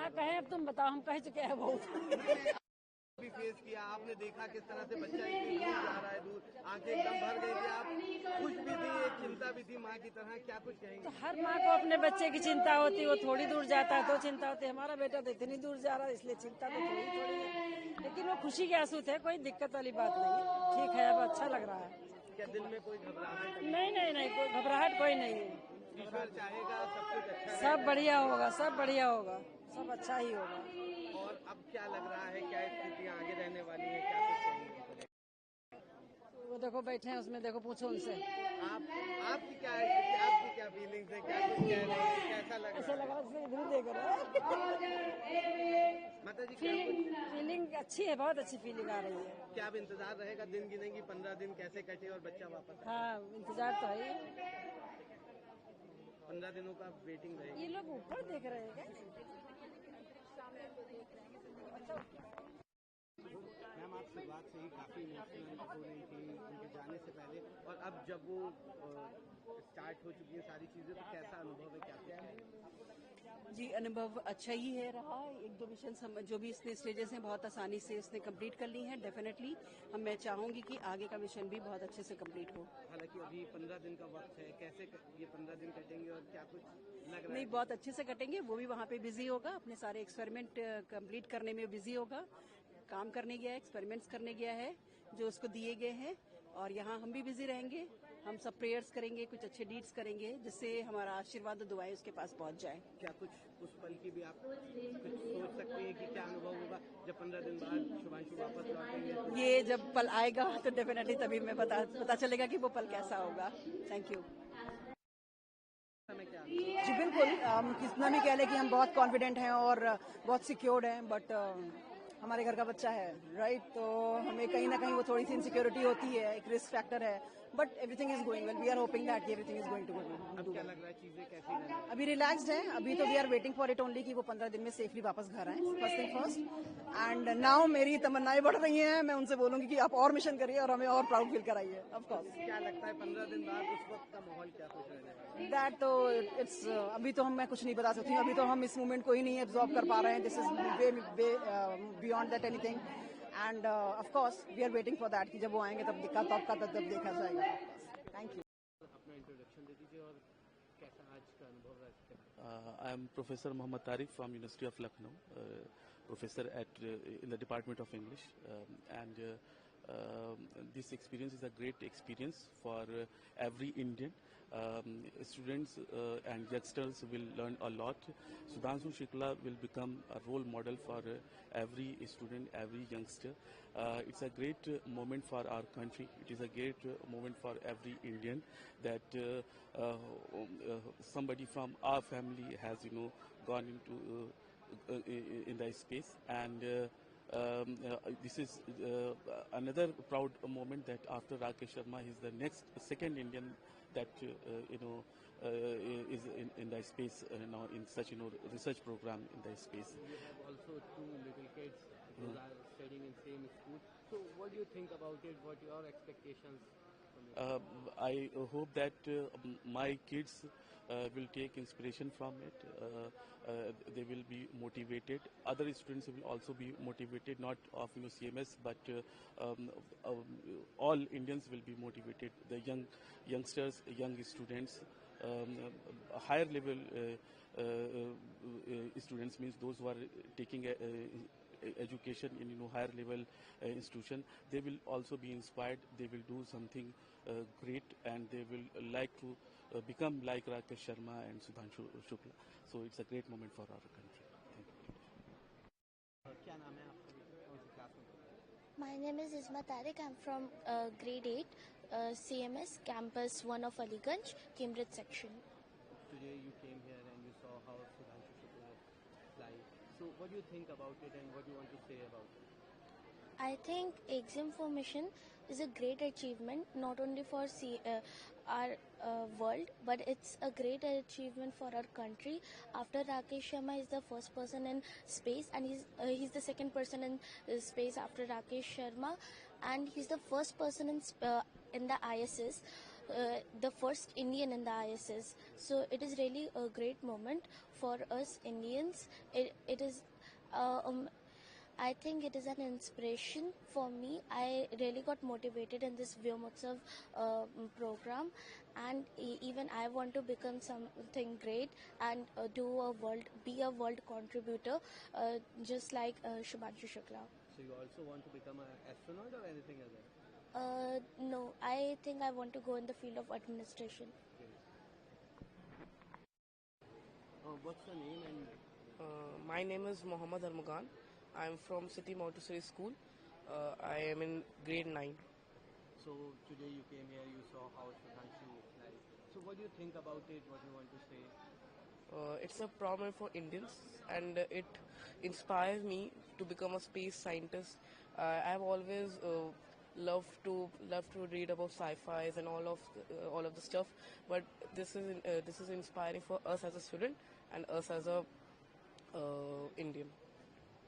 क्या कहें, अब तुम बताओ, हम कह चुके हैं बहुत। भी फेस किया आपने, देखा किस तरह से बच्चा इतनी दूर जा रहा है, दूर आंखें एकदम भर गई थी, आप खुश भी थी, एक चिंता भी थी माँ की तरह, क्या कुछ कहेंगे? तो हर माँ को अपने बच्चे की चिंता होती, वो थोड़ी दूर जाता है तो चिंता होती है। हमारा बेटा तो इतनी दूर जा रहा है, इसलिए चिंता तो थोड़ी थोड़ी है, लेकिन वो खुशी के आंसू थे, कोई दिक्कत वाली बात नहीं है। ठीक है, अब अच्छा लग रहा है। क्या दिल में कोई घबराहट? नहीं नहीं नहीं, कोई घबराहट कोई नहीं है। ईश्वर चाहेगा सब कुछ अच्छा सब बढ़िया होगा, सब बढ़िया होगा, सब अच्छा ही होगा। और अब क्या लग रहा है, क्या स्थितियाँ आगे रहने वाली है, क्या कुछ कहेंगे? वो देखो बैठे हैं उसमें, देखो पूछो उनसे। आपकी क्या स्थिति, आपकी क्या फीलिंग्स है, क्या कुछ कह रहे हैं, कैसा लग ऐसा रहा लग है? रहा है जैसे इधर ही देख रहे माता जी क्या कुछ, फीलिंग अच्छी है, बहुत अच्छी फीलिंग आ रही है। क्या अब इंतजार रहेगा, दिन गिनेंगी 15 दिन कैसे कटे और बच्चा वापस आए? हाँ, इंतजार तो है। 15 दिनों का वेटिंग रहेगी। ये लोग ऊपर देख रहे हैं क्या? मैम आप शुरुआत से ही काफ़ी इमोशनल हो रही थी उनके जाने से पहले, और अब जब वो स्टार्ट हो चुकी है सारी चीज़ें, तो कैसा अनुभव है, क्या कुछ है? जी, अनुभव अच्छा ही है रहा। एक दो मिशन जो भी इसने स्टेजेस हैं बहुत आसानी से इसने कंप्लीट कर ली हैं। डेफिनेटली मैं चाहूंगी कि आगे का मिशन भी बहुत अच्छे से कंप्लीट हो। हालांकि अभी 15 दिन का वक्त है, कैसे ये 15 दिन कटेंगे और क्या कुछ लग रहा नहीं, है? बहुत अच्छे से कटेंगे। वो भी वहाँ पे बिजी होगा, अपने सारे एक्सपेरिमेंट कंप्लीट करने में बिजी होगा। काम करने गया है, एक्सपेरिमेंट्स करने गया है जो उसको दिए गए हैं, और यहाँ हम भी बिजी रहेंगे। हम सब प्रेयर्स करेंगे, कुछ अच्छे डीड्स करेंगे जिससे हमारा आशीर्वाद और दुआएं उसके पास पहुंच जाए। क्या कुछ उस पल की भी आप कुछ सोच सकते हैं कि क्या अनुभव होगा जब 15 दिन बाद शुभांशु वापस लौटेंगे? तो ये जब पल आएगा तो डेफिनेटली तभी मैं पता चलेगा कि वो पल कैसा होगा। Thank you. समय क्या? जी बिल्कुल, हम कितना भी कह लें कि हम बहुत कॉन्फिडेंट हैं और बहुत सिक्योर्ड हैं, बट हमारे घर का बच्चा है, राइट? तो हमें कहीं ना कहीं वो थोड़ी सी इनसिक्योरिटी होती है, एक रिस्क फैक्टर है, but everything is going well. We are hoping that everything is going to अब क्या लग रहा है, चीजें कैसी रहने? अभी रिलैक्स्ड है। अभी तो we are waiting for it only कि वो 15 दिन में सेफली वापस घर आए, first thing first. And now मेरी तमन्नाएं बढ़ रही हैं। मैं उनसे बोलूंगी कि आप और मिशन करिए और हमें और प्राउड फील कराइए। ऑफ कोर्स क्या लगता है 15 दिन बाद उस वक्त का माहौल क्या कुछ रहने वाला है? दैट तो इट्स अभी तो मैं कुछ नहीं बता सकती हूँ। अभी तो हम इस मूवमेंट को ही नहीं एब्जॉर्ब कर पा रहे हैं। This is way beyond that anything, and of course we are waiting for that कि जब वो आएंगे तब देखा जाएगा। Thank you. अपना इंट्रोडक्शन दे दीजिए और कैसा आज का अनुभव रहा इसके बाद? I am Professor Mohammad Tariq from University of Lucknow, professor in the Department of English, and this experience is a great experience for every Indian. Students and youngsters will learn a lot. Sudhanshu Shukla will become a role model for every student, every youngster. It's a great moment for our country. It is a great moment for every Indian that somebody from our family has, gone into in the space, and this is another proud moment that after Rakesh Sharma, he's the second Indian that is in the space now in such research program in the space. You have also two little kids who are studying in same school. So what do you think about it? What are your expectations from it? I hope that my kids will take inspiration from it. They will be motivated. Other students will also be motivated, not of CMS, but all Indians will be motivated. The youngsters, young students, higher level students means those who are taking education in higher level institution. They will also be inspired. They will do something great, and they will like to become like Rakesh Sharma and Sudhanshu Shukla. So it's a great moment for our country. Thank you. क्या नाम है आपका, कौन सी class में? My name is Isma Tariq. I'm from grade 8, CMS campus 1 of Aliganj, Cambridge section. Today you came here and you saw how Sudhanshu Shukla fly. So what do you think about it and what do you want to say about it? I think exam formation is a great achievement not only for our world, but it's a great achievement for our country. After Rakesh Sharma is the first person in space, and he's the second person in space after Rakesh Sharma, and he's the first person in the ISS. the first Indian in the ISS. So it is really a great moment for us Indians. It is. I think it is an inspiration for me. I really got motivated in this Vyomotsav program, and even I want to become something great and be a world contributor, just like Shubhanshu Shukla. So you also want to become an astronaut or anything else? No, I think I want to go in the field of administration. What's your name and My name is Mohammad Armagan. I am from City Montessori School. I am in grade 9. so today you came here, you saw how Shubhanshu is like. So what do you think about it? What do you want to say? It's a problem for Indians, and it inspires me to become a space scientist. I've always loved to read about sci-fi's and all of the stuff, but this is inspiring for us as a student and us as a Indian.